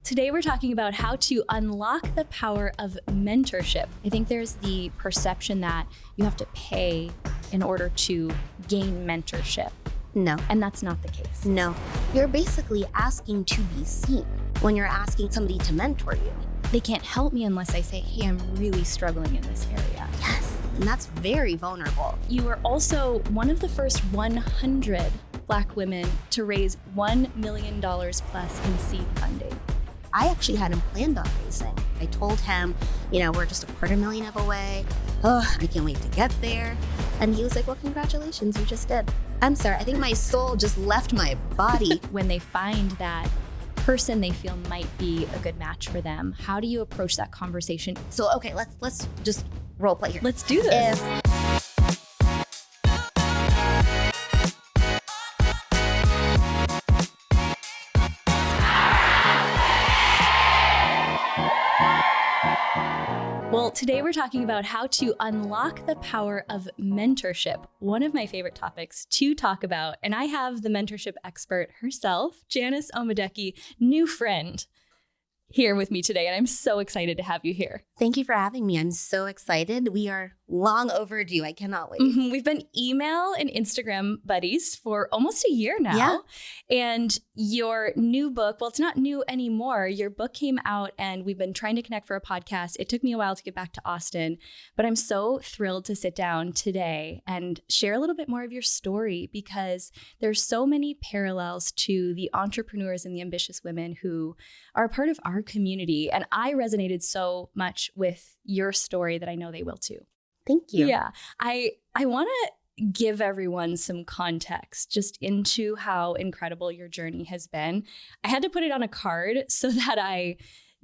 Today we're talking about how to unlock the power of mentorship. I think there's the perception that you have to pay in order to gain mentorship. No. And that's not the case. No. You're basically asking to be seen when you're asking somebody to mentor you. They can't help me unless I say, hey, I'm really struggling in this area. Yes, and that's very vulnerable. You were also one of the first 100 Black women to raise $1 million plus in seed funding. I actually had him planned on raising. I told him, we're just $250,000 away. Oh, I can't wait to get there. And he was like, well, congratulations, you just did. I'm sorry, I think my soul just left my body. When they find that person they feel might be a good match for them, how do you approach that conversation? So, okay, let's just role play here. Let's do this. Well, today we're talking about how to unlock the power of mentorship, one of my favorite topics to talk about. And I have the mentorship expert herself, Janice Omadeke, new friend, here with me today. And I'm so excited to have you here. Thank you for having me. I'm so excited. We are long overdue. I cannot wait. We've been email and Instagram buddies for almost a year now. Yeah. And your new book, well, it's not new anymore. Your book came out and we've been trying to connect for a podcast. It took me a while to get back to Austin, but I'm so thrilled to sit down today and share a little bit more of your story because there's so many parallels to the entrepreneurs and the ambitious women who are a part of our community. And I resonated so much with your story that I know they will too. Thank you. Yeah. I want to give everyone some context just into how incredible your journey has been. I had to put it on a card so that I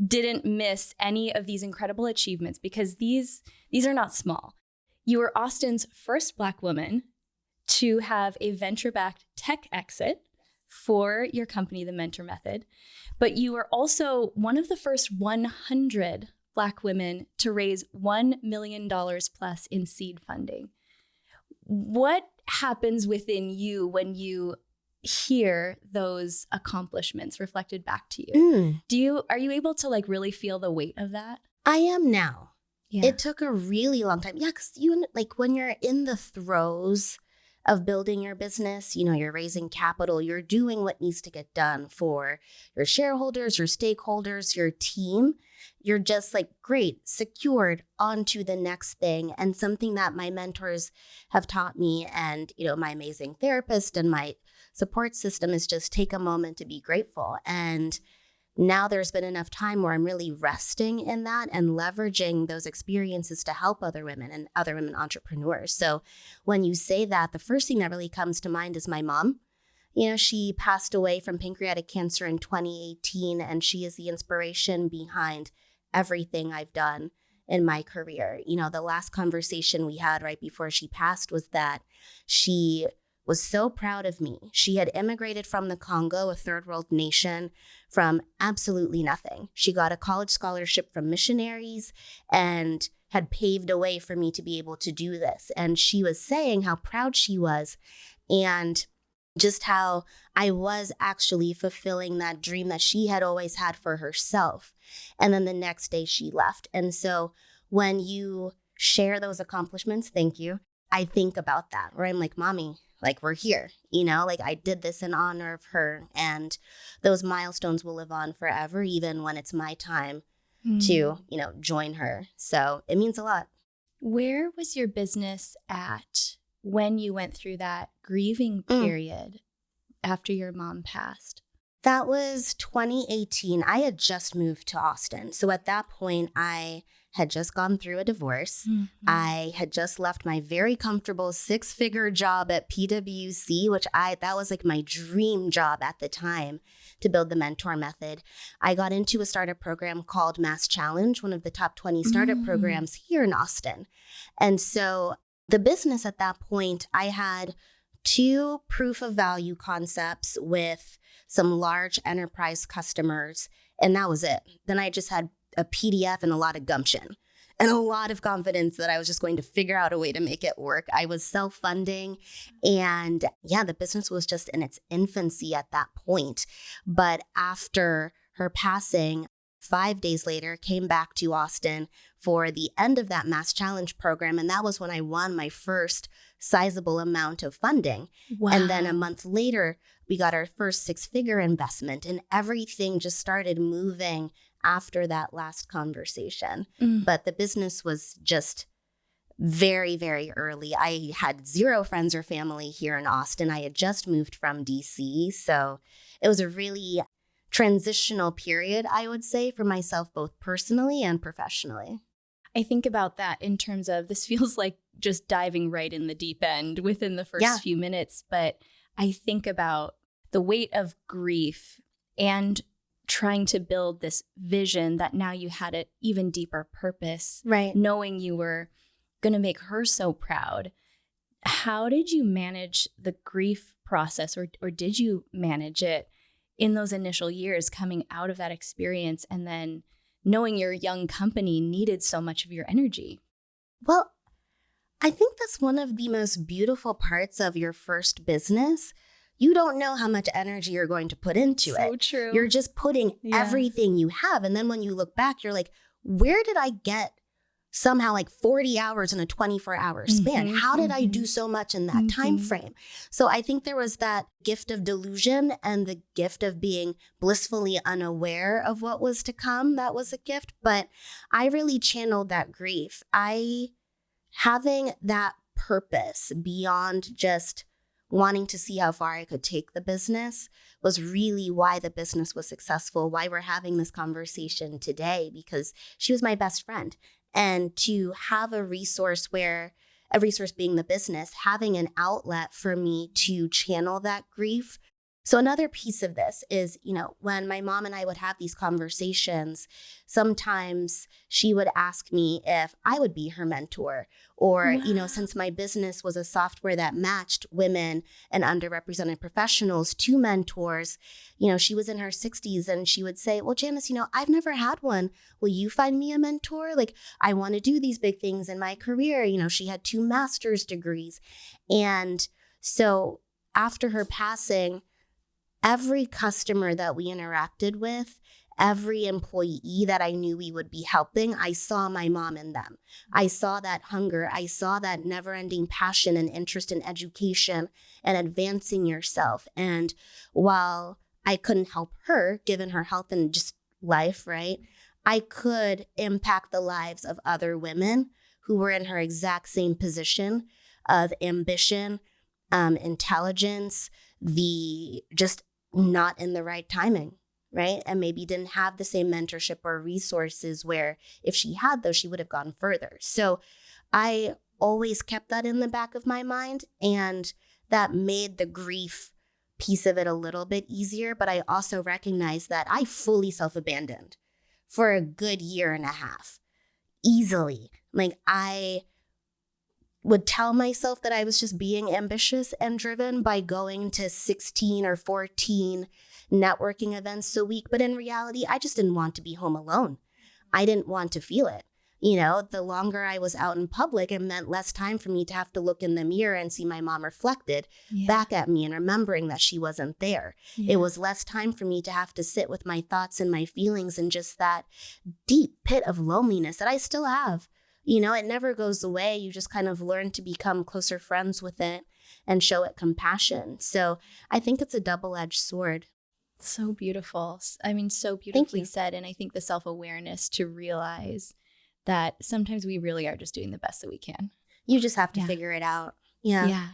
didn't miss any of these incredible achievements because these are not small. You were Austin's first Black woman to have a venture-backed tech exit for your company, The Mentor Method, but you were also one of the first 100 Black women to raise $1 million plus in seed funding. What happens within you when you hear those accomplishments reflected back to you? Are you able to really feel the weight of that? I am now. Yeah. It took a really long time. Yeah, because when you're in the throes of building your business, you're raising capital, you're doing what needs to get done for your shareholders, your stakeholders, your team. You're just great, secured, on to the next thing. And something that my mentors have taught me and, my amazing therapist and my support system is just take a moment to be grateful. And now there's been enough time where I'm really resting in that and leveraging those experiences to help other women and other women entrepreneurs. So when you say that, the first thing that really comes to mind is my mom. She passed away from pancreatic cancer in 2018, and she is the inspiration behind everything I've done in my career. The last conversation we had right before she passed was that she was so proud of me. She had immigrated from the Congo, a third world nation, from absolutely nothing. She got a college scholarship from missionaries and had paved a way for me to be able to do this. And she was saying how proud she was and just how I was actually fulfilling that dream that she had always had for herself. And then the next day she left. And so when you share those accomplishments, thank you, I think about that, where I'm like, Mommy, we're here, I did this in honor of her. And those milestones will live on forever, even when it's my time to, join her. So it means a lot. Where was your business at when you went through that grieving period after your mom passed? That was 2018. I had just moved to Austin. So at that point, I had just gone through a divorce. Mm-hmm. I had just left my very comfortable 6-figure job at PwC, that was my dream job at the time to build the Mentor Method. I got into a startup program called Mass Challenge, one of the top 20 startup programs here in Austin. And so the business at that point, I had 2 proof of value concepts with some large enterprise customers, and that was it. Then I just had a PDF and a lot of gumption and a lot of confidence that I was just going to figure out a way to make it work. I was self-funding, and the business was just in its infancy at that point. But after her passing, 5 days later, came back to Austin for the end of that Mass Challenge program. And that was when I won my first sizable amount of funding. Wow. And then a month later, we got our first 6-figure investment, and everything just started moving after that last conversation. But the business was just very, very early. I had 0 friends or family here in Austin. I had just moved from DC. So it was a really transitional period, I would say, for myself, both personally and professionally. I think about that in terms of this feels like just diving right in the deep end within the first few minutes. But I think about the weight of grief and trying to build this vision that now you had an even deeper purpose, right? Knowing you were going to make her so proud. How did you manage the grief process, or did you manage it in those initial years coming out of that experience, and then knowing your young company needed so much of your energy? Well, I think that's one of the most beautiful parts of your first business. You don't know how much energy you're going to put into it. So true. You're just putting everything you have. And then when you look back, you're like, where did I get somehow like 40 hours in a 24-hour span? How did I do so much in that time frame? So I think there was that gift of delusion and the gift of being blissfully unaware of what was to come. That was a gift. But I really channeled that grief. Having that purpose beyond just wanting to see how far I could take the business was really why the business was successful, why we're having this conversation today, because she was my best friend. And to have a resource being the business, having an outlet for me to channel that grief. So another piece of this is, when my mom and I would have these conversations, sometimes she would ask me if I would be her mentor, or, since my business was a software that matched women and underrepresented professionals to mentors, she was in her 60s and she would say, well, Janice, I've never had one. Will you find me a mentor? Like, I want to do these big things in my career. She had 2 master's degrees. And so after her passing, every customer that we interacted with, every employee that I knew we would be helping, I saw my mom in them. I saw that hunger. I saw that never-ending passion and interest in education and advancing yourself. And while I couldn't help her, given her health and just life, right, I could impact the lives of other women who were in her exact same position of ambition, intelligence, just not in the right timing, right? And maybe didn't have the same mentorship or resources where if she had those, she would have gone further. So I always kept that in the back of my mind, and that made the grief piece of it a little bit easier. But I also recognized that I fully self-abandoned for a good 1.5 years, easily. Like, I would tell myself that I was just being ambitious and driven by going to 16 or 14 networking events a week. But in reality, I just didn't want to be home alone. I didn't want to feel it. The longer I was out in public, it meant less time for me to have to look in the mirror and see my mom reflected back at me and remembering that she wasn't there. It was less time for me to have to sit with my thoughts and my feelings and just that deep pit of loneliness that I still have. It never goes away. You just kind of learn to become closer friends with it and show it compassion. So I think it's a double-edged sword. So beautiful. I mean, so beautifully said. And I think the self-awareness to realize that sometimes we really are just doing the best that we can. You just have to figure it out. Yeah.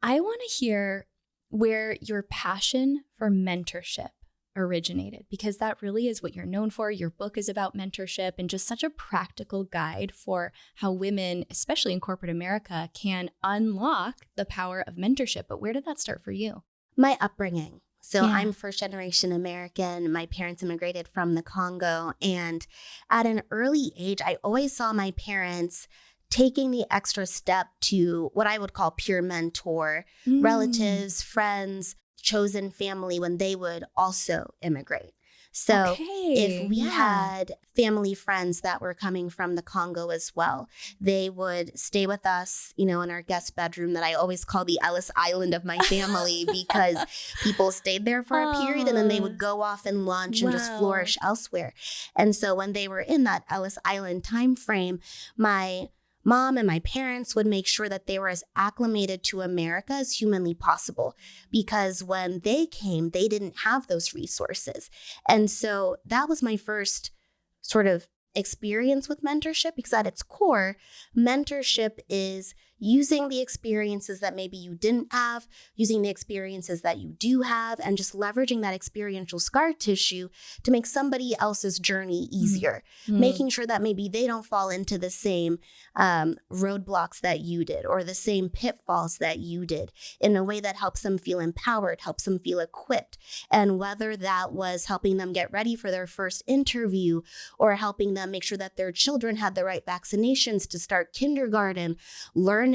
I want to hear where your passion for mentorship originated, because that really is what you're known for. Your book is about mentorship and just such a practical guide for how women, especially in corporate America, can unlock the power of mentorship. But where did that start for you? My upbringing. So I'm first generation American. My parents immigrated from the Congo. And at an early age, I always saw my parents taking the extra step to what I would call peer mentor, relatives, friends, chosen family when they would also immigrate. So Okay, if we yeah. had family friends that were coming from the Congo as well, they would stay with us, in our guest bedroom that I always call the Ellis Island of my family because people stayed there for a period and then they would go off and launch and just Wow. flourish elsewhere. And so when they were in that Ellis Island time frame, my mom and my parents would make sure that they were as acclimated to America as humanly possible, because when they came, they didn't have those resources. And so that was my first sort of experience with mentorship, because at its core, mentorship is using the experiences that maybe you didn't have, using the experiences that you do have, and just leveraging that experiential scar tissue to make somebody else's journey easier, making sure that maybe they don't fall into the same roadblocks that you did or the same pitfalls that you did, in a way that helps them feel empowered, helps them feel equipped. And whether that was helping them get ready for their first interview or helping them make sure that their children had the right vaccinations to start kindergarten, learning,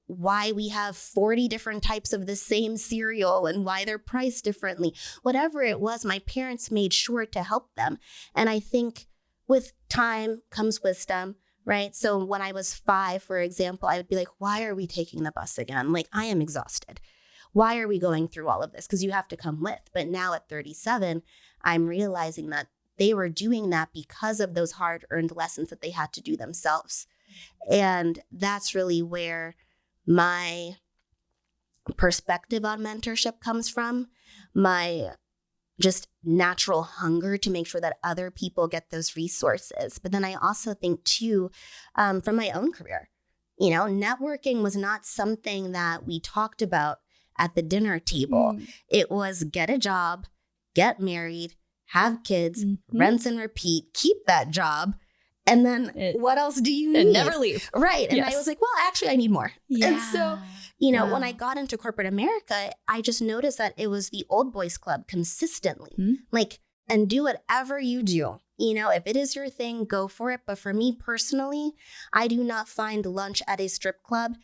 why we have 40 different types of the same cereal and why they're priced differently. Whatever it was, my parents made sure to help them. And I think with time comes wisdom, right? So when I was 5, for example, I would be like, why are we taking the bus again? Like, I am exhausted. Why are we going through all of this? Because you have to come with. But now at 37, I'm realizing that they were doing that because of those hard-earned lessons that they had to do themselves. And that's really where my perspective on mentorship comes from, my just natural hunger to make sure that other people get those resources. But then I also think too, from my own career, networking was not something that we talked about at the dinner table. It was get a job, get married, have kids, rinse and repeat, keep that job. And then what else do you need? And never leave. Right. And I was like, well, actually, I need more. Yeah. And so, when I got into corporate America, I just noticed that it was the old boys club consistently. And do whatever you do. If it is your thing, go for it. But for me personally, I do not find lunch at a strip club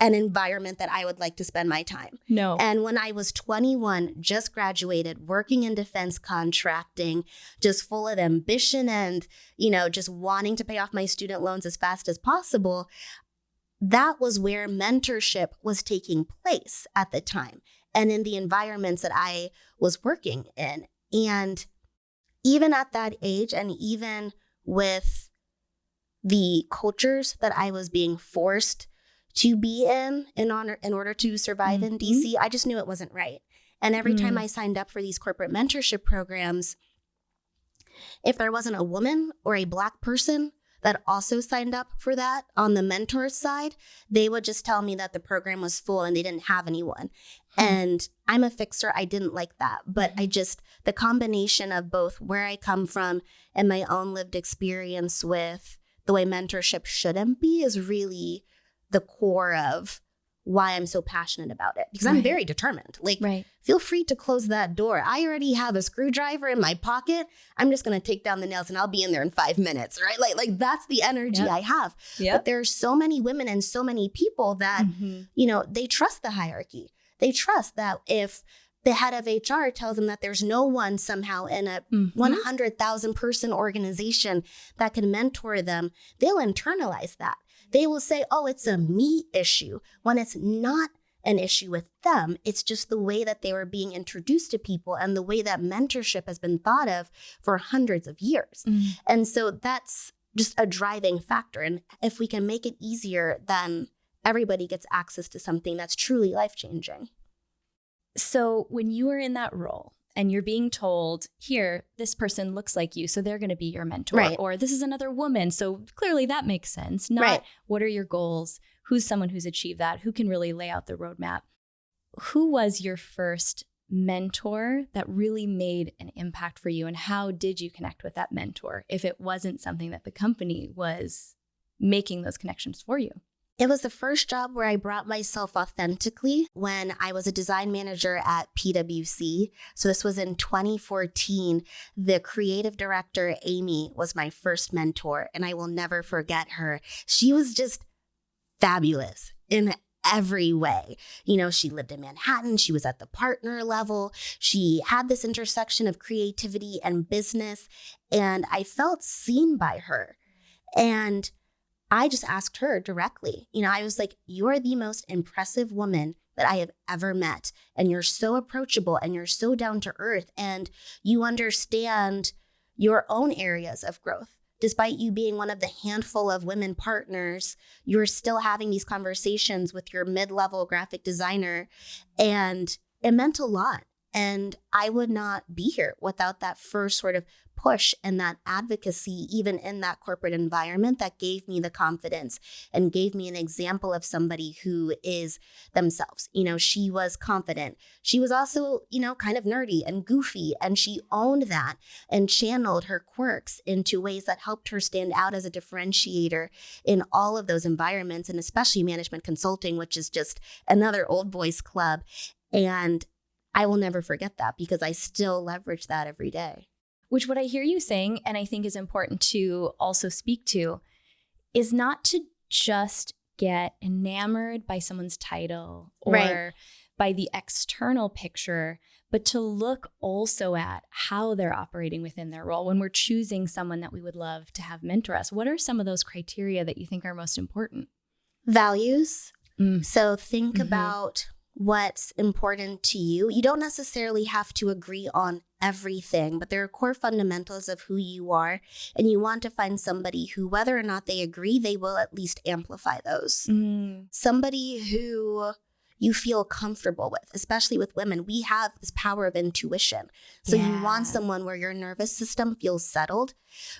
an environment that I would like to spend my time. No. And when I was 21, just graduated, working in defense contracting, just full of ambition and, just wanting to pay off my student loans as fast as possible, that was where mentorship was taking place at the time and in the environments that I was working in. And even at that age, and even with the cultures that I was being forced to be in order to survive in DC, I just knew it wasn't right. And every time I signed up for these corporate mentorship programs, if there wasn't a woman or a Black person that also signed up for that on the mentor side, they would just tell me that the program was full and they didn't have anyone. And I'm a fixer. I didn't like that. But the combination of both where I come from and my own lived experience with the way mentorship shouldn't be is really the core of why I'm so passionate about it, because I'm very determined. Feel free to close that door. I already have a screwdriver in my pocket. I'm just going to take down the nails and I'll be in there in 5 minutes, right? Like that's the energy I have. But there are so many women and so many people that, they trust the hierarchy. They trust that if the head of HR tells them that there's no one somehow in a 100,000 person organization that can mentor them, they'll internalize that. They will say, oh, it's a me issue, when it's not an issue with them. It's just the way that they were being introduced to people and the way that mentorship has been thought of for hundreds of years. And so that's just a driving factor. And if we can make it easier, then everybody gets access to something that's truly life-changing. So when you were in that role and you're being told, here, this person looks like you, so they're going to be your mentor. Right. Or this is another woman, so clearly that makes sense. Not what are your goals? Who's someone who's achieved that? Who can really lay out the roadmap? Who was your first mentor that really made an impact for you? And how did you connect with that mentor if it wasn't something that the company was making those connections for you? It was the first job where I brought myself authentically when I was a design manager at PwC. So this was in 2014. The creative director, Amy, was my first mentor, and I will never forget her. She was just fabulous in every way. You know, she lived in Manhattan. She was at the partner level. She had this intersection of creativity and business. And I felt seen by her. And I just asked her directly. You know, I was like, you are the most impressive woman that I have ever met. And you're so approachable and you're so down to earth and you understand your own areas of growth. Despite you being one of the handful of women partners, you're still having these conversations with your mid-level graphic designer, and it meant a lot. And I would not be here without that first sort of push and that advocacy, even in that corporate environment, that gave me the confidence and gave me an example of somebody who is themselves. You know, she was confident. She was also, you know, kind of nerdy and goofy, and she owned that and channeled her quirks into ways that helped her stand out as a differentiator in all of those environments, and especially management consulting, which is just another old boys club. And I will never forget that because I still leverage that every day. Which what I hear you saying, and I think is important to also speak to, is not to just get enamored by someone's title or by the external picture, but to look also at how they're operating within their role. When we're choosing someone that we would love to have mentor us, what are some of those criteria that you think are most important? Values. So think about what's important to you. You don't necessarily have to agree on everything, but there are core fundamentals of who you are. And you want to find somebody who, whether or not they agree, they will at least amplify those. Somebody who you feel comfortable with, especially with women. We have this power of intuition. So you want someone where your nervous system feels settled,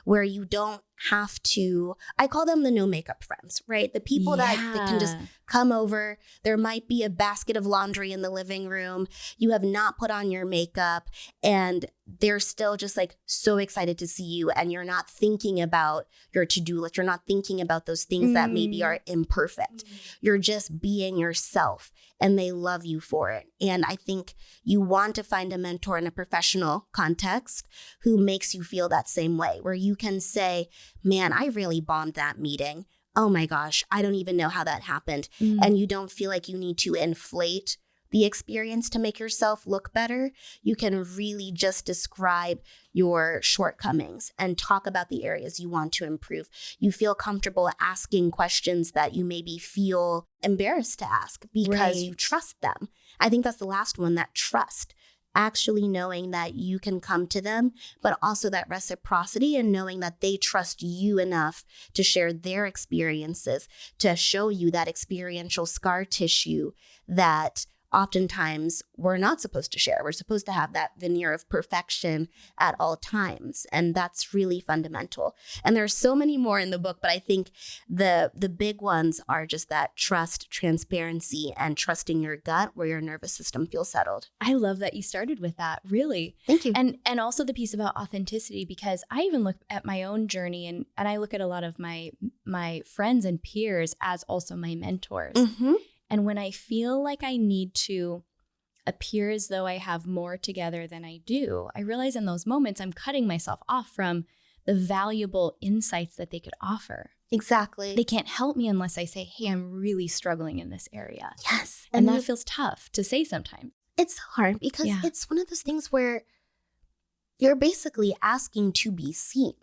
where you don't have to, I call them the no makeup friends, right? The people that can just come over. There might be a basket of laundry in the living room. You have not put on your makeup and they're still just like so excited to see you. And you're not thinking about your to-do list. You're not thinking about those things that maybe are imperfect. You're just being yourself and they love you for it. And I think you want to find a mentor in a professional context who makes you feel that same way, where you can say, man, I really bombed that meeting. Oh my gosh, I don't even know how that happened. And you don't feel like you need to inflate the experience to make yourself look better. You can really just describe your shortcomings and talk about the areas you want to improve. You feel comfortable asking questions that you maybe feel embarrassed to ask because you trust them. I think that's the last one, that trust. Actually knowing that you can come to them, but also that reciprocity and knowing that they trust you enough to share their experiences, to show you that experiential scar tissue that oftentimes we're not supposed to share. We're supposed to have that veneer of perfection at all times. And that's really fundamental. And there's so many more in the book, but I think the big ones are just that trust, transparency, and trusting your gut where your nervous system feels settled. I love that you started with that, really. Thank you. And also the piece about authenticity, because I even look at my own journey and I look at a lot of my friends and peers as also my mentors. And when I feel like I need to appear as though I have more together than I do, I realize in those moments I'm cutting myself off from the valuable insights that they could offer. Exactly. They can't help me unless I say, hey, I'm really struggling in this area. Yes. And that feels tough to say sometimes. It's hard because it's one of those things where you're basically asking to be seen.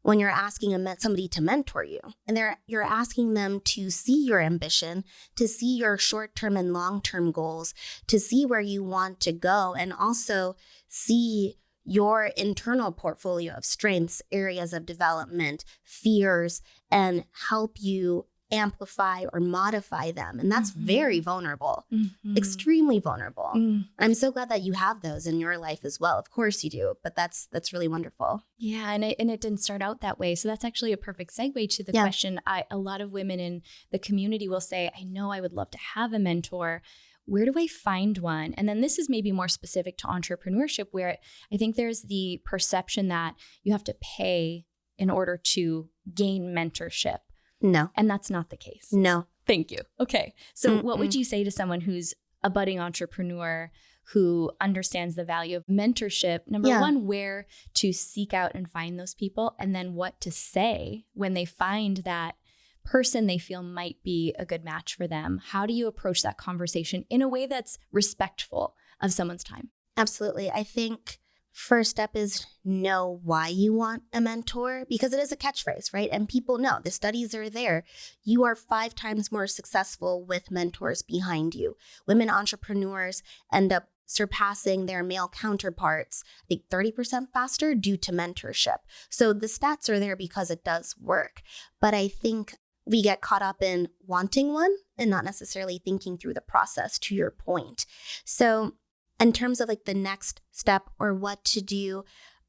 When you're asking somebody to mentor you, and you're asking them to see your ambition, to see your short-term and long-term goals, to see where you want to go, and also see your internal portfolio of strengths, areas of development, fears, and help you amplify or modify them. And that's very vulnerable, extremely vulnerable. I'm so glad that you have those in your life as well. Of course you do, but that's really wonderful. Yeah, and it didn't start out that way. So that's actually a perfect segue to the question. A lot of women in the community will say, I know I would love to have a mentor. Where do I find one? And then this is maybe more specific to entrepreneurship, where I think there's the perception that you have to pay in order to gain mentorship. No. And that's not the case. No. Thank you. Okay. So what would you say to someone who's a budding entrepreneur who understands the value of mentorship? Number one, where to seek out and find those people, and then what to say when they find that person they feel might be a good match for them, how do you approach that conversation in a way that's respectful of someone's time? Absolutely. I think first step is know why you want a mentor, because it is a catchphrase, right? And people know, the studies are there. You are 5 times more successful with mentors behind you. Women entrepreneurs end up surpassing their male counterparts, I think 30% faster due to mentorship. So the stats are there because it does work. But I think we get caught up in wanting one and not necessarily thinking through the process, to your point. So in terms of like the next step or what to do,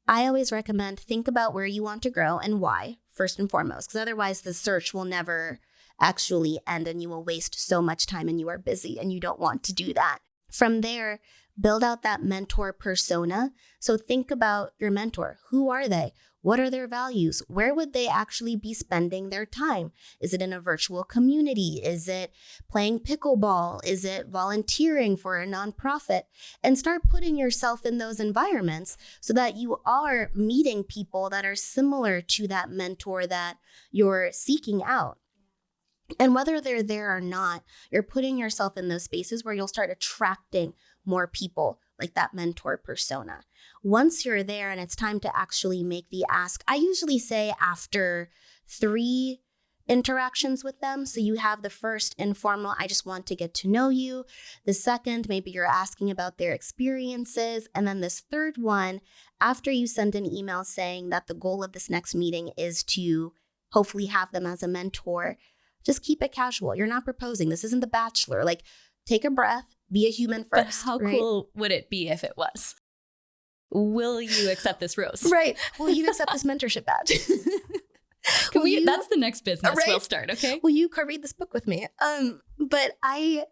I always recommend think about where you want to grow and why, first and foremost, because otherwise the search will never actually end and you will waste so much time and you are busy and you don't want to do that. From there, build out that mentor persona. So think about your mentor. Who are they? What are their values? Where would they actually be spending their time? Is it in a virtual community? Is it playing pickleball? Is it volunteering for a nonprofit? And start putting yourself in those environments so that you are meeting people that are similar to that mentor that you're seeking out. And whether they're there or not, you're putting yourself in those spaces where you'll start attracting more people like that mentor persona. Once you're there and it's time to actually make the ask, I usually say after 3 interactions with them. So you have the first informal, I just want to get to know you. The second, maybe you're asking about their experiences. And then this third one, after you send an email saying that the goal of this next meeting is to hopefully have them as a mentor, just keep it casual. You're not proposing. This isn't The Bachelor. Like, take a breath, be a human first. But how right? cool would it be if it was? Will you accept this rose? Right. Will you accept this mentorship badge? That's the next business right? We'll start, okay? Will you read this book with me? But I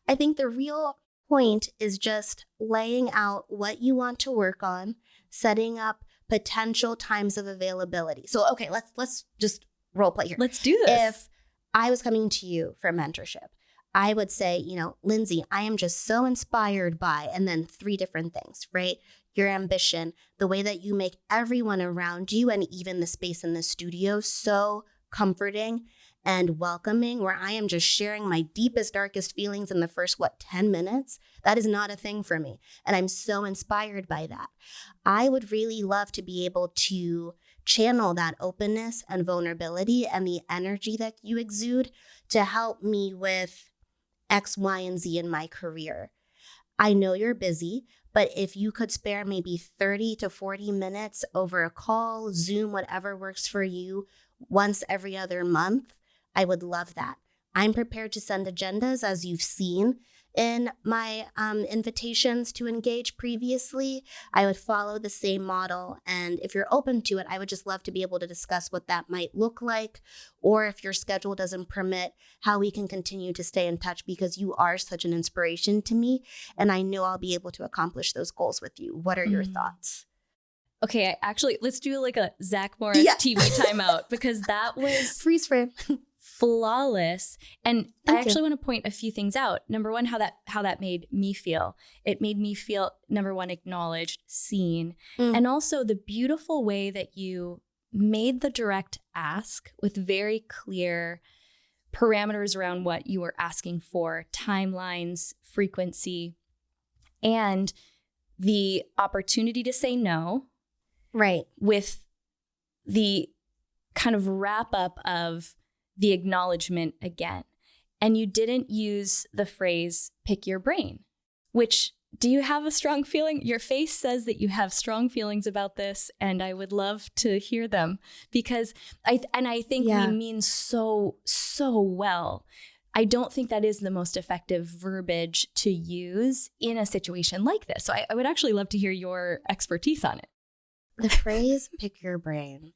think the real point is just laying out what you want to work on, setting up potential times of availability. So, okay, let's just role play here. Let's do this. If I was coming to you for mentorship, I would say, Lindsay, I am just so inspired by, and then 3 different things, right? Your ambition, the way that you make everyone around you and even the space in the studio so comforting and welcoming, where I am just sharing my deepest, darkest feelings in the first, 10 minutes? That is not a thing for me. And I'm so inspired by that. I would really love to be able to channel that openness and vulnerability and the energy that you exude to help me with X, Y, and Z in my career. I know you're busy, but if you could spare maybe 30 to 40 minutes over a call, Zoom, whatever works for you, once every other month, I would love that. I'm prepared to send agendas, as you've seen in my invitations to engage previously. I would follow the same model. And if you're open to it, I would just love to be able to discuss what that might look like, or if your schedule doesn't permit, how we can continue to stay in touch, because you are such an inspiration to me. And I know I'll be able to accomplish those goals with you. What are your thoughts? Okay, let's do like a Zach Morris TV timeout, because that was freeze frame. Flawless. And Thank I actually you. want to point a few things out. Number one, how that made me feel. It made me feel, number one, acknowledged, seen, and also the beautiful way that you made the direct ask with very clear parameters around what you were asking for, timelines, frequency, and the opportunity to say no. Right. With the kind of wrap up of the acknowledgement again. And you didn't use the phrase, pick your brain, which, do you have a strong feeling? Your face says that you have strong feelings about this, and I would love to hear them, because I think we mean so well. I don't think that is the most effective verbiage to use in a situation like this. So I would actually love to hear your expertise on it. The phrase, pick your brain.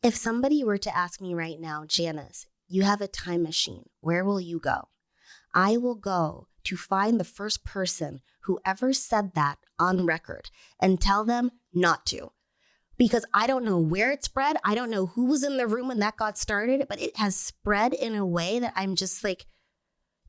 If somebody were to ask me right now, Janice, you have a time machine, where will you go? I will go to find the first person who ever said that on record and tell them not to. Because I don't know where it spread. I don't know who was in the room when that got started, but it has spread in a way that I'm just like,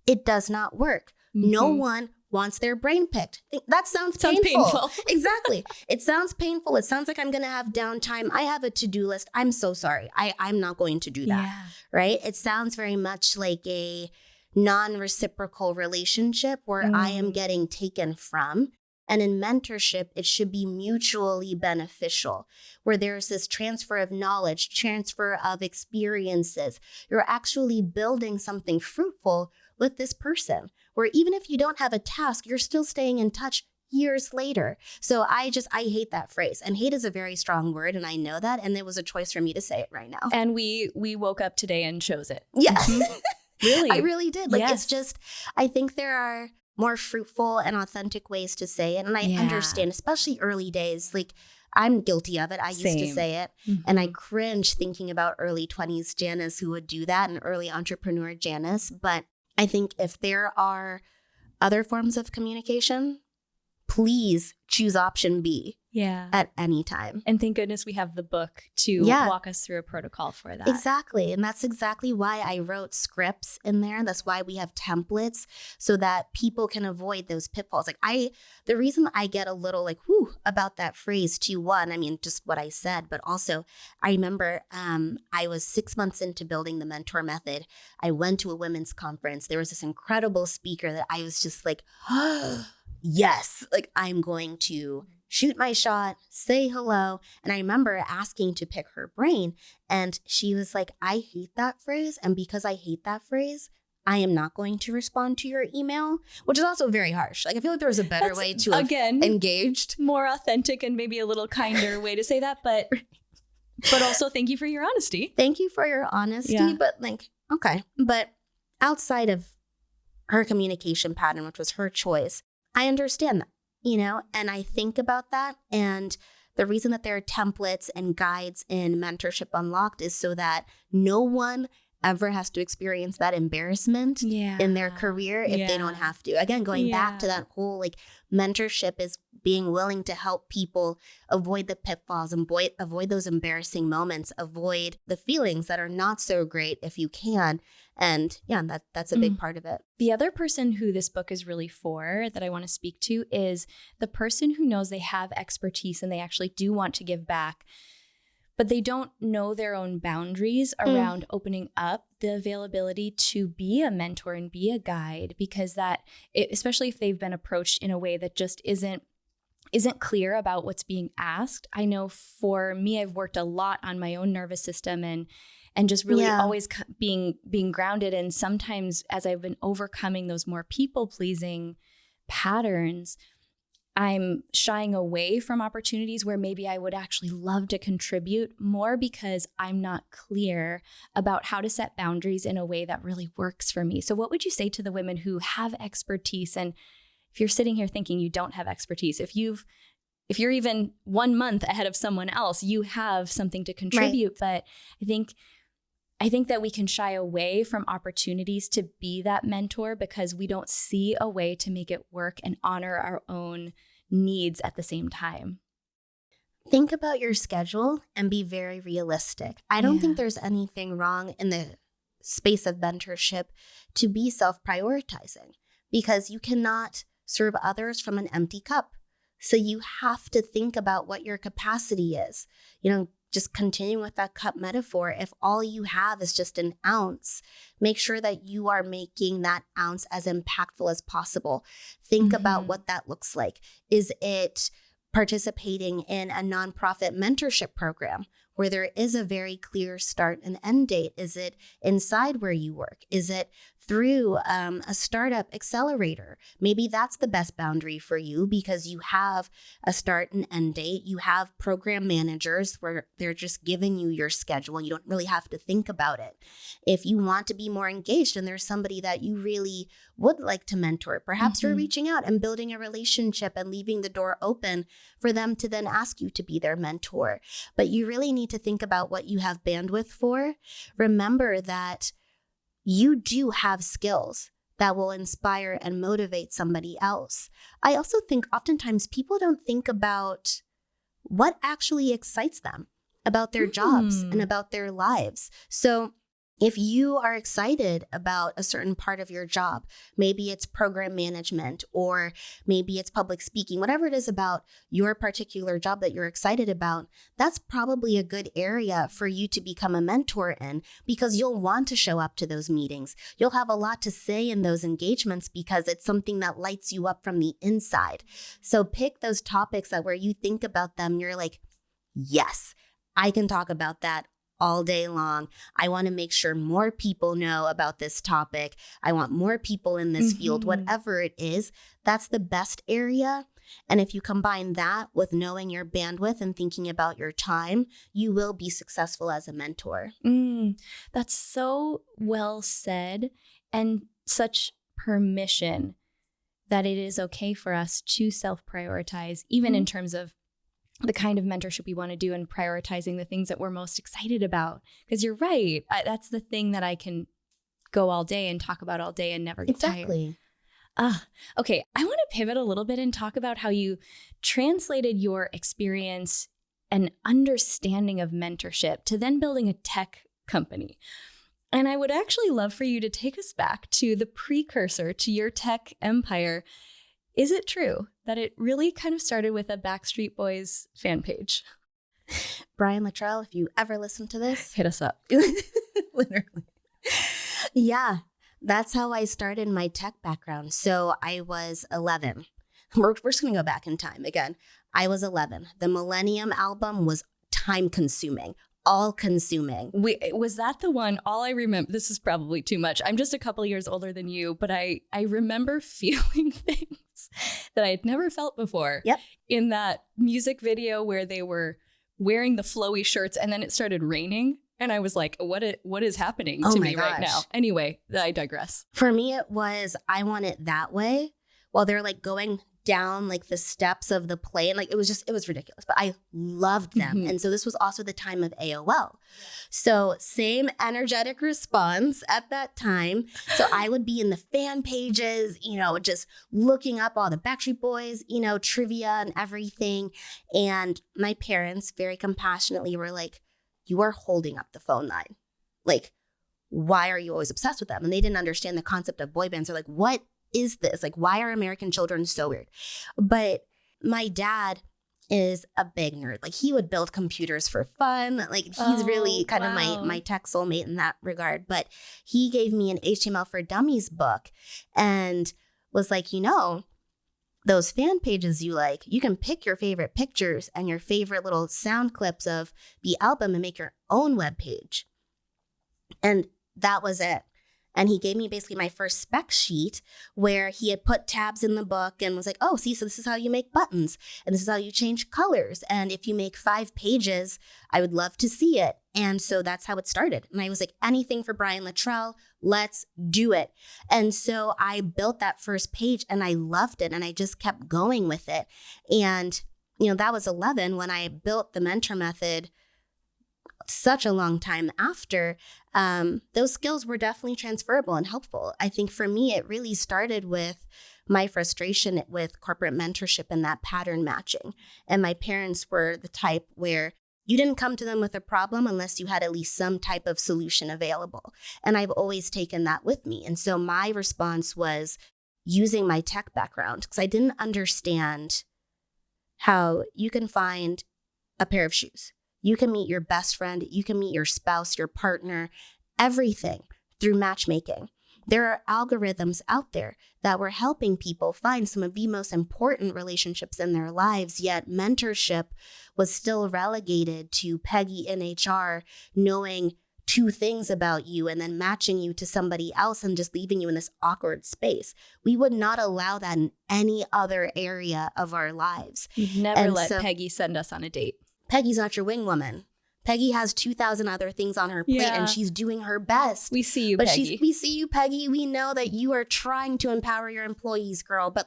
it does not work. No one wants their brain picked. That sounds painful. Exactly. It sounds painful. It sounds like I'm going to have downtime. I have a to-do list. I'm so sorry. I'm not going to do that. Right? It sounds very much like a non-reciprocal relationship where I am getting taken from. And in mentorship, it should be mutually beneficial, where there's this transfer of knowledge, transfer of experiences. You're actually building something fruitful with this person, where even if you don't have a task, you're still staying in touch years later. So I hate that phrase. And hate is a very strong word, and I know that. And it was a choice for me to say it right now. And we woke up today and chose it. Yeah. Really? I really did. Like, it's just, I think there are more fruitful and authentic ways to say it. And I understand, especially early days, like I'm guilty of it. I used to say it and I cringe thinking about early 20s Janice who would do that and early entrepreneur Janice. But I think if there are other forms of communication, please choose option B at any time. And thank goodness we have the book to walk us through a protocol for that. Exactly. And that's exactly why I wrote scripts in there. That's why we have templates so that people can avoid those pitfalls. Like the reason I get a little like, whoo, about that phrase too, one, I mean, just what I said, but also I remember I was 6 months into building the mentor method. I went to a women's conference. There was this incredible speaker that I was just like, yes, like I'm going to shoot my shot, say hello. And I remember asking to pick her brain. And she was like, I hate that phrase. And because I hate that phrase, I am not going to respond to your email, which is also very harsh. Like, I feel like there was a better way to have engaged. More authentic and maybe a little kinder way to say that. But also thank you for your honesty. Thank you for your honesty. Yeah. But like, okay. But outside of her communication pattern, which was her choice, I understand that. And I think about that. And the reason that there are templates and guides in Mentorship Unlocked is so that no one ever has to experience that embarrassment in their career if they don't have to. Again, going back to that whole like mentorship is being willing to help people avoid the pitfalls, avoid those embarrassing moments, avoid the feelings that are not so great if you can. And that's a big part of it. The other person who this book is really for that I want to speak to is the person who knows they have expertise and they actually do want to give back, but they don't know their own boundaries around opening up the availability to be a mentor and be a guide, because especially if they've been approached in a way that just isn't clear about what's being asked. I know for me, I've worked a lot on my own nervous system and just really always being grounded. And sometimes as I've been overcoming those more people-pleasing patterns, I'm shying away from opportunities where maybe I would actually love to contribute more because I'm not clear about how to set boundaries in a way that really works for me. So what would you say to the women who have expertise? And if you're sitting here thinking you don't have expertise, if you're even 1 month ahead of someone else, you have something to contribute. Right. But I think that we can shy away from opportunities to be that mentor because we don't see a way to make it work and honor our own needs at the same time. Think about your schedule and be very realistic. I don't think there's anything wrong in the space of mentorship to be self-prioritizing, because you cannot serve others from an empty cup. So you have to think about what your capacity is. Just continuing with that cup metaphor, if all you have is just an ounce, make sure that you are making that ounce as impactful as possible. Think about what that looks like. Is it participating in a nonprofit mentorship program where there is a very clear start and end date? Is it inside where you work? Is it through a startup accelerator? Maybe that's the best boundary for you because you have a start and end date. You have program managers where they're just giving you your schedule and you don't really have to think about it. If you want to be more engaged and there's somebody that you really would like to mentor, perhaps you're reaching out and building a relationship and leaving the door open for them to then ask you to be their mentor. But you really need to think about what you have bandwidth for. Remember that you do have skills that will inspire and motivate somebody else. I also think oftentimes people don't think about what actually excites them about their jobs and about their lives. So If you are excited about a certain part of your job, maybe it's program management or maybe it's public speaking, whatever it is about your particular job that you're excited about, that's probably a good area for you to become a mentor in, because you'll want to show up to those meetings. You'll have a lot to say in those engagements because it's something that lights you up from the inside. So pick those topics that where you think about them, you're like, yes, I can talk about that all day long. I want to make sure more people know about this topic. I want more people in this field, whatever it is. That's the best area. And if you combine that with knowing your bandwidth and thinking about your time, you will be successful as a mentor. That's so well said, and such permission that it is okay for us to self-prioritize, even in terms of the kind of mentorship we want to do and prioritizing the things that we're most excited about. Because you're right. That's the thing that I can go all day and talk about all day and never get tired. Okay. I want to pivot a little bit and talk about how you translated your experience and understanding of mentorship to then building a tech company. And I would actually love for you to take us back to the precursor to your tech empire. Is it true that it really kind of started with a Backstreet Boys fan page? Brian Luttrell, if you ever listen to this, hit us up. Literally. Yeah, that's how I started my tech background. So I was 11. We're just going to go back in time again. I was 11. The Millennium album was time consuming. All consuming. Was that the one? All I remember, this is probably too much. I'm just a couple years older than you, but I remember feeling things that I had never felt before. Yep. In that music video where they were wearing the flowy shirts and then it started raining. And I was like, what is happening to me right now? Anyway, I digress. For me, it was, I want it that way. While they're like going down like the steps of the plane. Like it was ridiculous, but I loved them. And so this was also the time of AOL. So same energetic response at that time. So I would be in the fan pages, just looking up all the Backstreet Boys, trivia and everything. And my parents very compassionately were like, you are holding up the phone line. Like, why are you always obsessed with them? And they didn't understand the concept of boy bands. They're like, what is this? Like, why are American children so weird? But my dad is a big nerd. Like, he would build computers for fun. Like, he's really kind of my tech soulmate in that regard. But he gave me an HTML for Dummies book and was like, those fan pages you like, you can pick your favorite pictures and your favorite little sound clips of the album and make your own web page. And that was it. And he gave me basically my first spec sheet where he had put tabs in the book and was like, oh, see, so this is how you make buttons and this is how you change colors. And if you make 5 pages, I would love to see it. And so that's how it started. And I was like, anything for Brian Luttrell, let's do it. And so I built that first page and I loved it. And I just kept going with it. And, that was 11 when I built the mentor method. Such a long time after, those skills were definitely transferable and helpful. I think for me, it really started with my frustration with corporate mentorship and that pattern matching. And my parents were the type where you didn't come to them with a problem unless you had at least some type of solution available. And I've always taken that with me. And so my response was using my tech background because I didn't understand how you can find a pair of shoes. You can meet your best friend, you can meet your spouse, your partner, everything through matchmaking. There are algorithms out there that were helping people find some of the most important relationships in their lives, yet mentorship was still relegated to Peggy in HR knowing 2 things about you and then matching you to somebody else and just leaving you in this awkward space. We would not allow that in any other area of our lives. You'd never let Peggy send us on a date. Peggy's not your wing woman. Peggy has 2,000 other things on her plate and she's doing her best. We see you, Peggy. We see you, Peggy. We know that you are trying to empower your employees, girl. But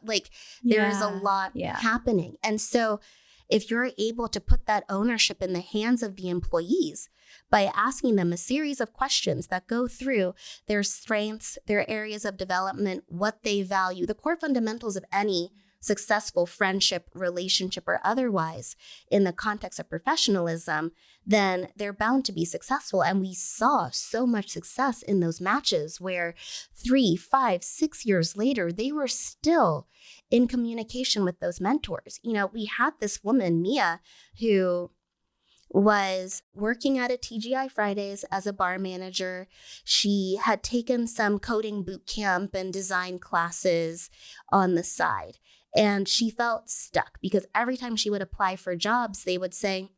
there's a lot happening. And so if you're able to put that ownership in the hands of the employees by asking them a series of questions that go through their strengths, their areas of development, what they value, the core fundamentals of any successful friendship, relationship, or otherwise in the context of professionalism, then they're bound to be successful. And we saw so much success in those matches where 3, 5, 6 years later, they were still in communication with those mentors. We had this woman, Mia, who was working at a TGI Fridays as a bar manager. She had taken some coding boot camp and design classes on the side. And she felt stuck because every time she would apply for jobs, they would say,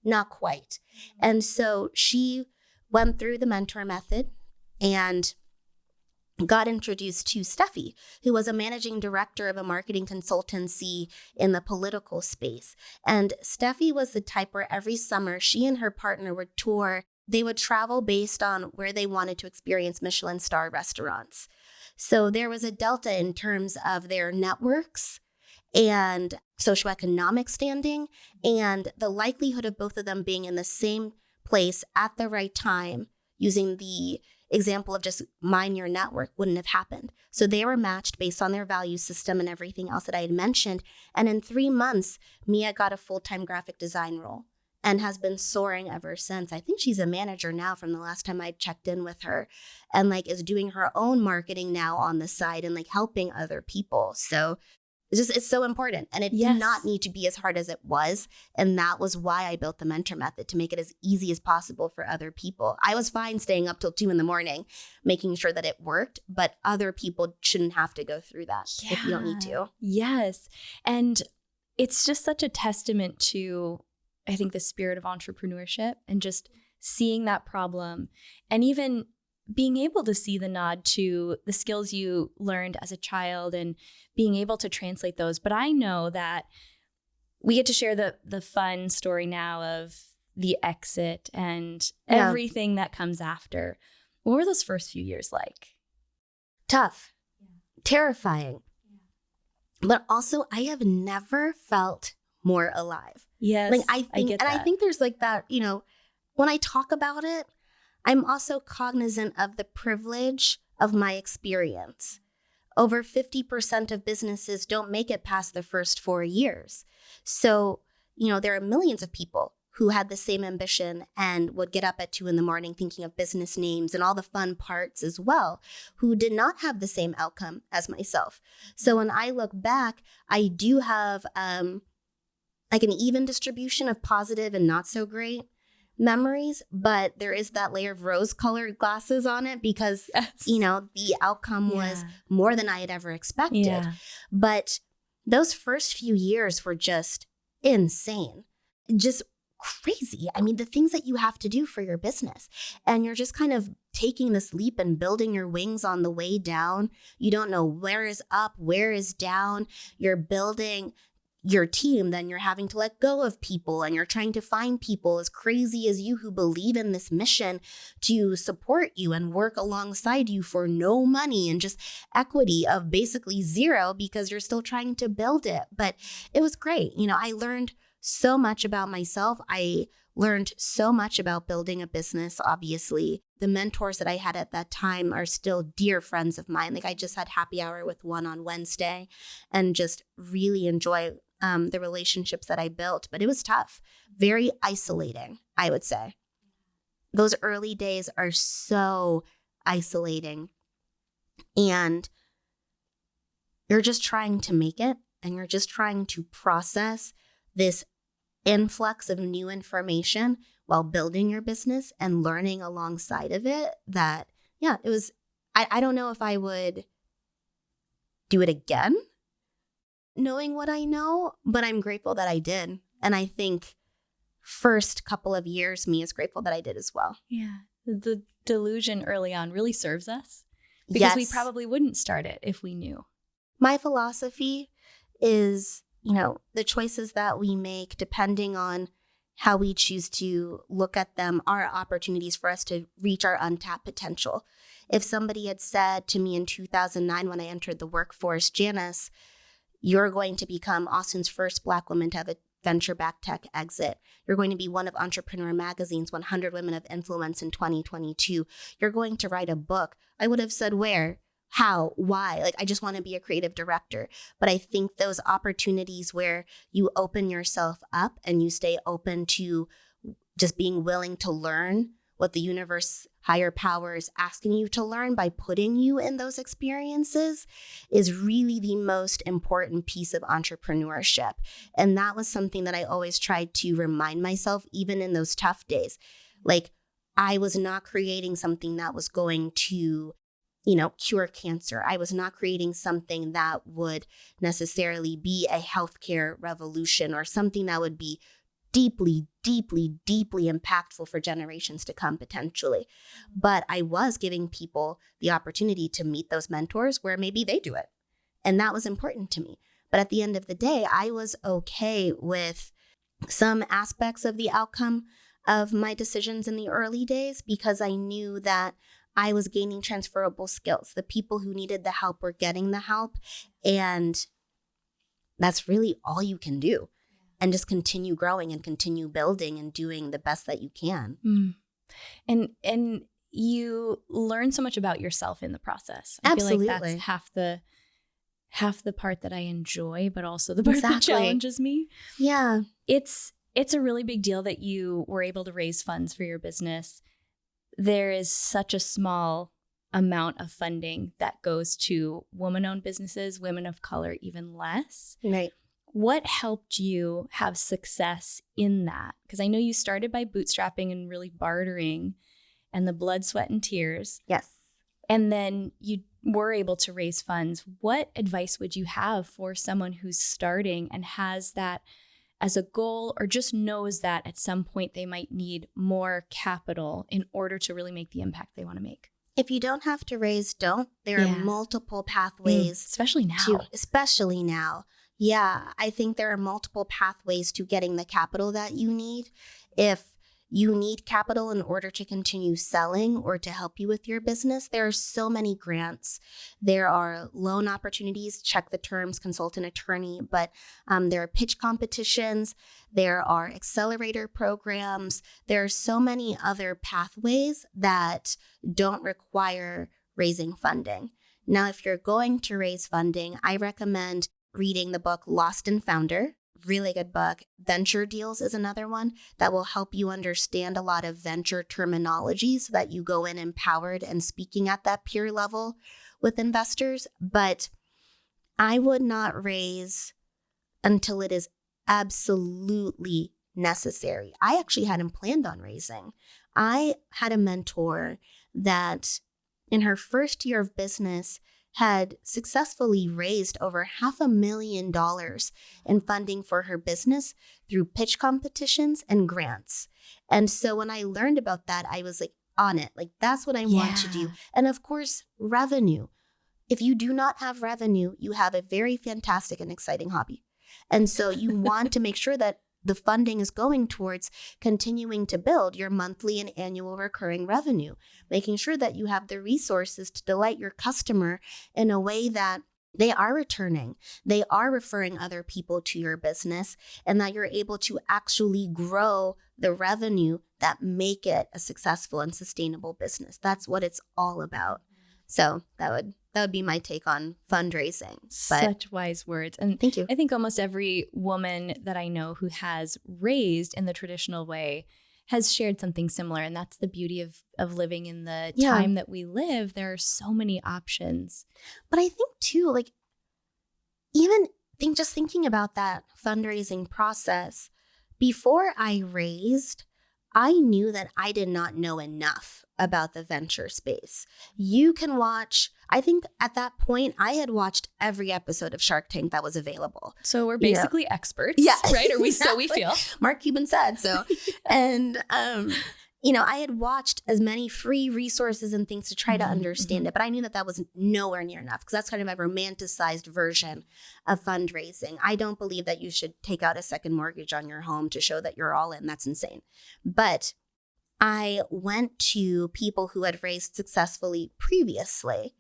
not quite. And so she went through the mentor method and got introduced to Steffi, who was a managing director of a marketing consultancy in the political space. And Steffi was the type where every summer she and her partner would tour. They would travel based on where they wanted to experience Michelin star restaurants. So there was a delta in terms of their networks and socioeconomic standing and the likelihood of both of them being in the same place at the right time. Using the example of just mine your network wouldn't have happened. So they were matched based on their value system and everything else that I had mentioned. And in 3 months, Mia got a full-time graphic design role and has been soaring ever since. I think she's a manager now from the last time I checked in with her, and is doing her own marketing now on the side and helping other people. So it's so important. And it did not need to be as hard as it was. And that was why I built the mentor method, to make it as easy as possible for other people. I was fine staying up till 2 a.m, making sure that it worked, but other people shouldn't have to go through that if you don't need to. Yes. And it's just such a testament to, I think, the spirit of entrepreneurship and just seeing that problem and even being able to see the nod to the skills you learned as a child and being able to translate those. But I know that we get to share the fun story now of the exit and everything that comes after. What were those first few years like? Tough, terrifying. But also, I have never felt more alive. Yes, I think there's that, when I talk about it, I'm also cognizant of the privilege of my experience. Over 50% of businesses don't make it past the first 4 years. So, there are millions of people who had the same ambition and would get up at 2 a.m. thinking of business names and all the fun parts as well, who did not have the same outcome as myself. So when I look back, I do have an even distribution of positive and not so great memories, but there is that layer of rose-colored glasses on it because, the outcome was more than I had ever expected. Yeah. But those first few years were just insane, just crazy. I mean, the things that you have to do for your business, and you're just kind of taking this leap and building your wings on the way down. You don't know where is up, where is down. You're building your team, then you're having to let go of people, and you're trying to find people as crazy as you who believe in this mission to support you and work alongside you for no money and just equity of basically zero because you're still trying to build it. But it was great. I learned so much about myself. I learned so much about building a business, obviously. The mentors that I had at that time are still dear friends of mine. I just had happy hour with one on Wednesday and just really enjoy the relationships that I built. But it was tough, very isolating, I would say. Those early days are so isolating. And you're just trying to make it, and you're just trying to process this influx of new information while building your business and learning alongside of it. It was, I don't know if I would do it again, knowing what I know, but I'm grateful that I did. And I think first couple of years, me is grateful that I did as well. Yeah. The delusion early on really serves us because we probably wouldn't start it if we knew. My philosophy is, the choices that we make, depending on how we choose to look at them, are opportunities for us to reach our untapped potential. If somebody had said to me in 2009 when I entered the workforce, Janice, you're going to become Austin's first Black woman to have a venture-backed tech exit. You're going to be one of Entrepreneur Magazine's 100 Women of Influence in 2022. You're going to write a book. I would have said, where? How? Why? Like, I just want to be a creative director. But I think those opportunities where you open yourself up and you stay open to just being willing to learn what the universe, higher power is asking you to learn by putting you in those experiences is really the most important piece of entrepreneurship. And that was something that I always tried to remind myself, even in those tough days. Like, I was not creating something that was going to cure cancer. I was not creating something that would necessarily be a healthcare revolution or something that would be deeply, deeply, deeply impactful for generations to come potentially. But I was giving people the opportunity to meet those mentors where maybe they do it. And that was important to me. But at the end of the day, I was okay with some aspects of the outcome of my decisions in the early days because I knew that I was gaining transferable skills. The people who needed the help were getting the help. And that's really all you can do. And just continue growing and continue building and doing the best that you can. And you learn so much about yourself in the process. Absolutely. I feel like that's half the part that I enjoy, but also the part that challenges me. Yeah. It's a really big deal that you were able to raise funds for your business. There is such a small amount of funding that goes to woman-owned businesses, women of color even less. Right. What helped you have success in that? Because I know you started by bootstrapping and really bartering and the blood, sweat, and tears. Yes. And then you were able to raise funds. What advice would you have for someone who's starting and has that as a goal or just knows that at some point they might need more capital in order to really make the impact they want to make? If you don't have to raise, don't. There are multiple pathways. Especially now. Yeah, I think there are multiple pathways to getting the capital that you need. If you need capital in order to continue selling or to help you with your business, there are so many grants. There are loan opportunities, check the terms, consult an attorney, but there are pitch competitions. There are accelerator programs. There are so many other pathways that don't require raising funding. Now, if you're going to raise funding, I recommend reading the book Lost and Founder. Really good book. Venture Deals is another one that will help you understand a lot of venture terminology so that you go in empowered and speaking at that peer level with investors. But I would not raise until it is absolutely necessary. I actually hadn't planned on raising. I had a mentor that in her first year of business had successfully raised over $500,000 in funding for her business through pitch competitions and grants. And so when I learned about that, I was like on it. Like, that's what I want to do. And of course, revenue. If you do not have revenue, you have a very fantastic and exciting hobby. And so you want to make sure that the funding is going towards continuing to build your monthly and annual recurring revenue, making sure that you have the resources to delight your customer in a way that they are returning, they are referring other people to your business, and that you're able to actually grow the revenue that make it a successful and sustainable business. That's what it's all about. So that would be my take on fundraising. Such wise words. And thank you. I think almost every woman that I know who has raised in the traditional way has shared something similar. And that's the beauty of living in the time that we live. There are so many options. But I think too, like, just thinking about that fundraising process, before I raised, I knew that I did not know enough about the venture space. You can watch, I think at that point, I had watched every episode of Shark Tank that was available. So we're basically experts, right? Or so we feel. Mark Cuban said so. And, I had watched as many free resources and things to try to understand it, but I knew that was nowhere near enough because that's kind of a romanticized version of fundraising. I don't believe that you should take out a second mortgage on your home to show that you're all in. That's insane. But I went to people who had raised successfully previously,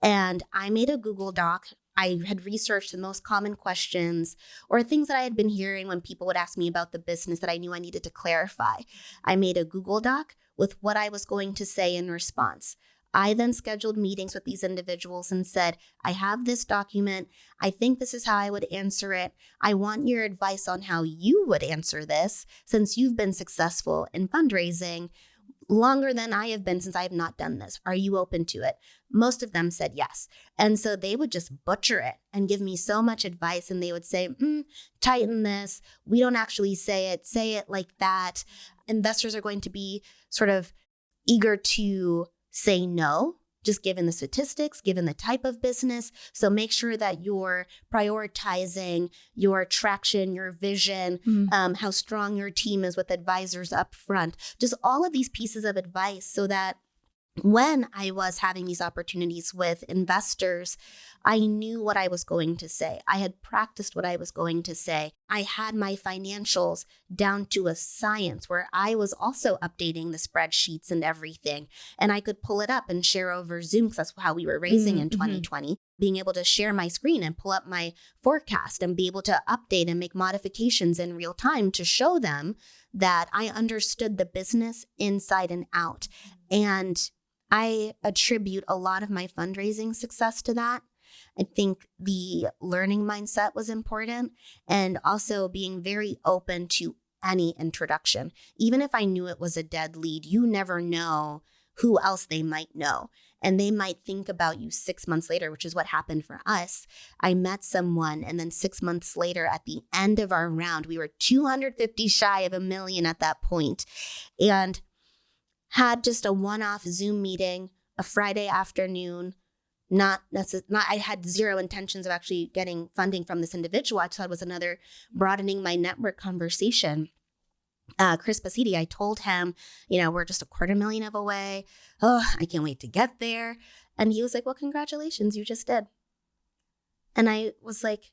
and I made a Google Doc. I had researched the most common questions or things that I had been hearing when people would ask me about the business that I knew I needed to clarify. I made a Google Doc with what I was going to say in response. I then scheduled meetings with these individuals and said, I have this document. I think this is how I would answer it. I want your advice on how you would answer this, since you've been successful in fundraising longer than I have been since I have not done this. Are you open to it? Most of them said yes. And so they would just butcher it and give me so much advice. And they would say, tighten this. We don't actually say it like that. Investors are going to be sort of eager to say no, just given the statistics, given the type of business. So make sure that you're prioritizing your traction, your vision, how strong your team is with advisors up front. Just all of these pieces of advice so that when I was having these opportunities with investors, I knew what I was going to say. I had practiced what I was going to say. I had my financials down to a science where I was also updating the spreadsheets and everything. And I could pull it up and share over Zoom, because that's how we were raising in 2020. Being able to share my screen and pull up my forecast and be able to update and make modifications in real time to show them that I understood the business inside and out. And I attribute a lot of my fundraising success to that. I think the learning mindset was important, and also being very open to any introduction. Even if I knew it was a dead lead, you never know who else they might know. And they might think about you 6 months later, which is what happened for us. I met someone, and then 6 months later, at the end of our round, we were 250 shy of $1 million at that point, and had just a one-off Zoom meeting, a Friday afternoon. I had zero intentions of actually getting funding from this individual. I thought it was another broadening my network conversation. Chris Basidi, I told him, we're just $250,000 away. Oh, I can't wait to get there. And he was like, well, congratulations, you just did. And I was like,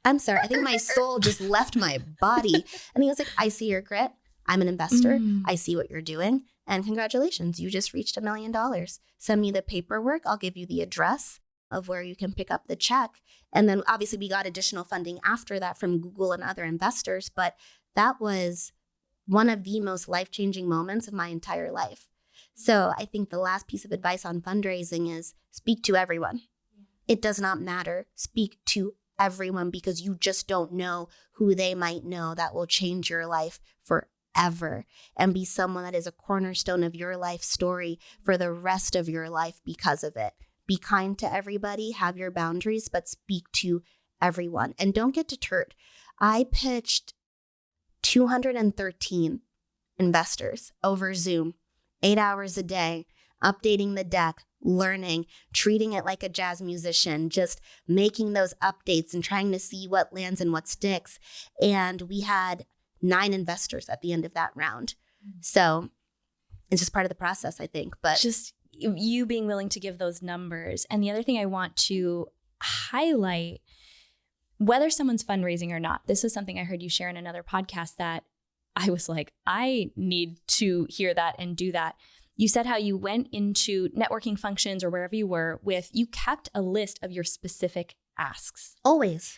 I'm sorry. I think my soul just left my body. And he was like, I see your grit. I'm an investor. I see what you're doing. And congratulations, you just reached $1 million. Send me the paperwork. I'll give you the address of where you can pick up the check. And then obviously we got additional funding after that from Google and other investors. But that was one of the most life-changing moments of my entire life. So I think the last piece of advice on fundraising is speak to everyone. It does not matter. Speak to everyone, because you just don't know who they might know that will change your life forever and be someone that is a cornerstone of your life story for the rest of your life because of it. Be kind to everybody, have your boundaries, but speak to everyone. And don't get deterred. I pitched 213 investors over Zoom, 8 hours a day, updating the deck, learning, treating it like a jazz musician, just making those updates and trying to see what lands and what sticks. And we had 9 investors at the end of that round. So it's just part of the process, I think. But just you being willing to give those numbers. And the other thing I want to highlight, whether someone's fundraising or not, this is something I heard you share in another podcast that I was like, I need to hear that and do that. You said how you went into networking functions or wherever you were you kept a list of your specific asks. Always.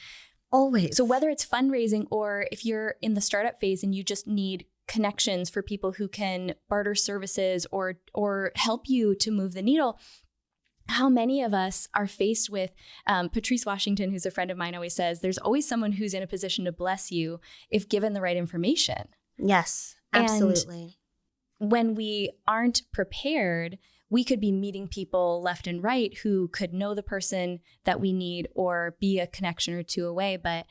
So whether it's fundraising or if you're in the startup phase and you just need connections for people who can barter services or help you to move the needle, how many of us are faced with, Patrice Washington, who's a friend of mine, always says, there's always someone who's in a position to bless you if given the right information. Yes, absolutely. And when we aren't prepared, we could be meeting people left and right who could know the person that we need or be a connection or two away. But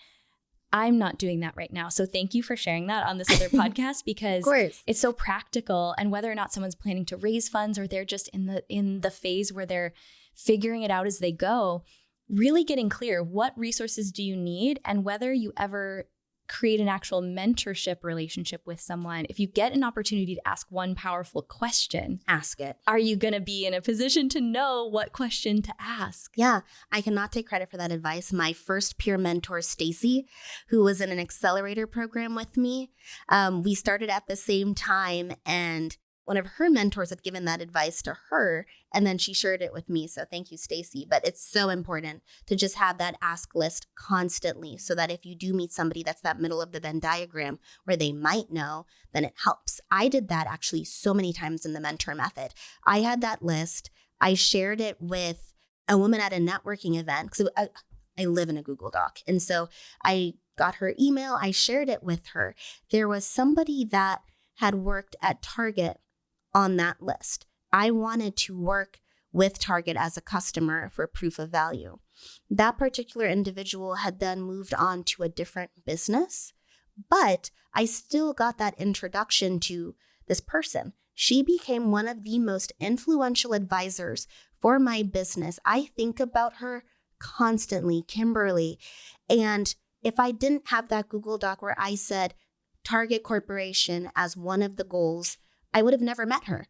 I'm not doing that right now. So thank you for sharing that on this other podcast, because it's so practical. And whether or not someone's planning to raise funds or they're just in the phase where they're figuring it out as they go, really getting clear, what resources do you need, and whether you ever create an actual mentorship relationship with someone. If you get an opportunity to ask one powerful question, ask it. Are you going to be in a position to know what question to ask? Yeah, I cannot take credit for that advice. My first peer mentor, Stacy, who was in an accelerator program with me, we started at the same time, and one of her mentors had given that advice to her, and then she shared it with me. So thank you, Stacy. But it's so important to just have that ask list constantly so that if you do meet somebody that's that middle of the Venn diagram where they might know, then it helps. I did that actually so many times in the mentor method. I had that list. I shared it with a woman at a networking event because I live in a Google Doc. And so I got her email. I shared it with her. There was somebody that had worked at Target on that list. I wanted to work with Target as a customer for proof of value. That particular individual had then moved on to a different business, but I still got that introduction to this person. She became one of the most influential advisors for my business. I think about her constantly, Kimberly. And if I didn't have that Google Doc where I said Target Corporation as one of the goals, I would have never met her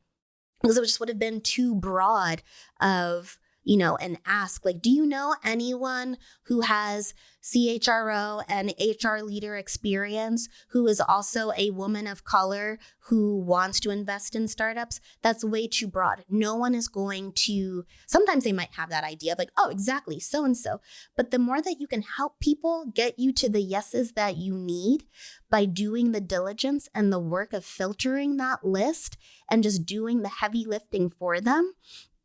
because it just would have been too broad of, an ask. Like, do you know anyone who has CHRO and HR leader experience who is also a woman of color who wants to invest in startups? That's way too broad. No one is going to, sometimes they might have that idea of like, oh, exactly, so-and-so. But the more that you can help people get you to the yeses that you need by doing the diligence and the work of filtering that list and just doing the heavy lifting for them,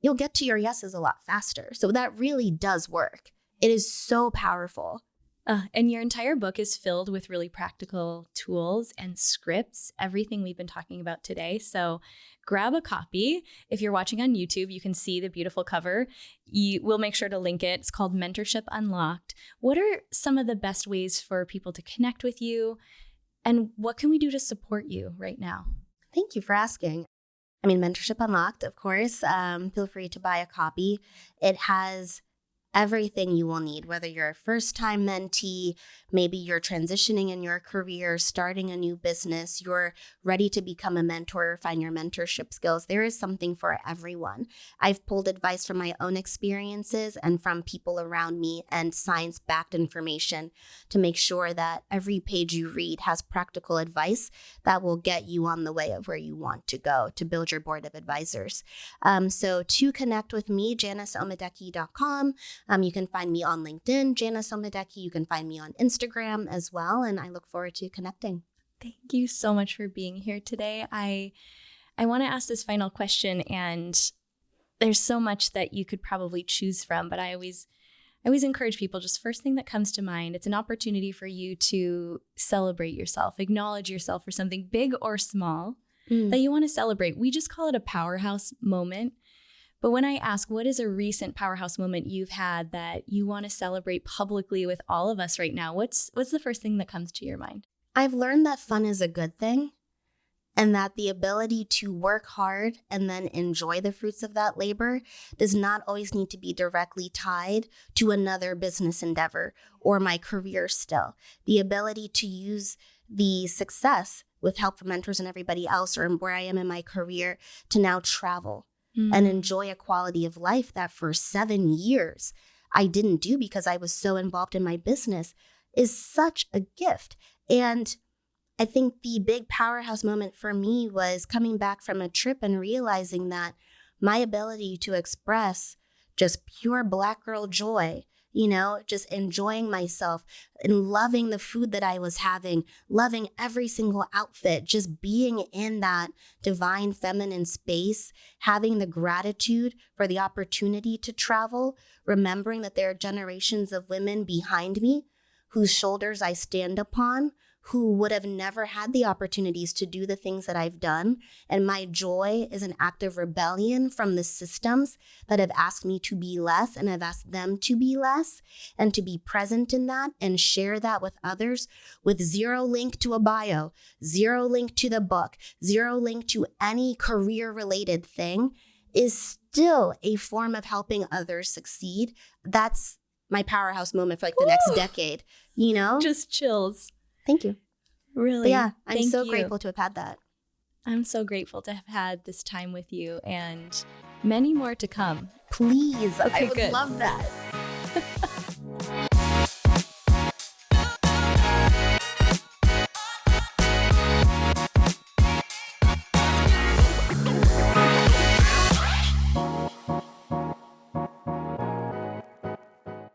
you'll get to your yeses a lot faster. So that really does work. It is so powerful. And your entire book is filled with really practical tools and scripts, everything we've been talking about today. So grab a copy. If you're watching on YouTube, you can see the beautiful cover. We'll make sure to link it. It's called Mentorship Unlocked. What are some of the best ways for people to connect with you? And what can we do to support you right now? Thank you for asking. Mentorship Unlocked, of course. Feel free to buy a copy. It has everything you will need, whether you're a first-time mentee, maybe you're transitioning in your career, starting a new business, you're ready to become a mentor, find your mentorship skills. There is something for everyone. I've pulled advice from my own experiences and from people around me and science-backed information to make sure that every page you read has practical advice that will get you on the way of where you want to go to build your board of advisors. So to connect with me, JaniceOmadeke.com. You can find me on LinkedIn, Janice Omadeke. You can find me on Instagram as well. And I look forward to connecting. Thank you so much for being here today. I want to ask this final question, and there's so much that you could probably choose from, but I always encourage people, just first thing that comes to mind, it's an opportunity for you to celebrate yourself, acknowledge yourself for something big or small that you want to celebrate. We just call it a powerhouse moment. But when I ask, what is a recent powerhouse moment you've had that you want to celebrate publicly with all of us right now? What's the first thing that comes to your mind? I've learned that fun is a good thing, and that the ability to work hard and then enjoy the fruits of that labor does not always need to be directly tied to another business endeavor or my career still. The ability to use the success with help from mentors and everybody else, or where I am in my career, to now travel and enjoy a quality of life that for 7 years I didn't do because I was so involved in my business is such a gift. And I think the big powerhouse moment for me was coming back from a trip and realizing that my ability to express just pure Black girl joy, just enjoying myself and loving the food that I was having, loving every single outfit, just being in that divine feminine space, having the gratitude for the opportunity to travel, remembering that there are generations of women behind me whose shoulders I stand upon, who would have never had the opportunities to do the things that I've done. And my joy is an act of rebellion from the systems that have asked me to be less and have asked them to be less, and to be present in that and share that with others with zero link to a bio, zero link to the book, zero link to any career related thing is still a form of helping others succeed. That's my powerhouse moment for like the next decade, Just chills. Thank you. Really? But yeah, I'm so grateful to have had that. I'm so grateful to have had this time with you, and many more to come. Please. Okay, I would love that.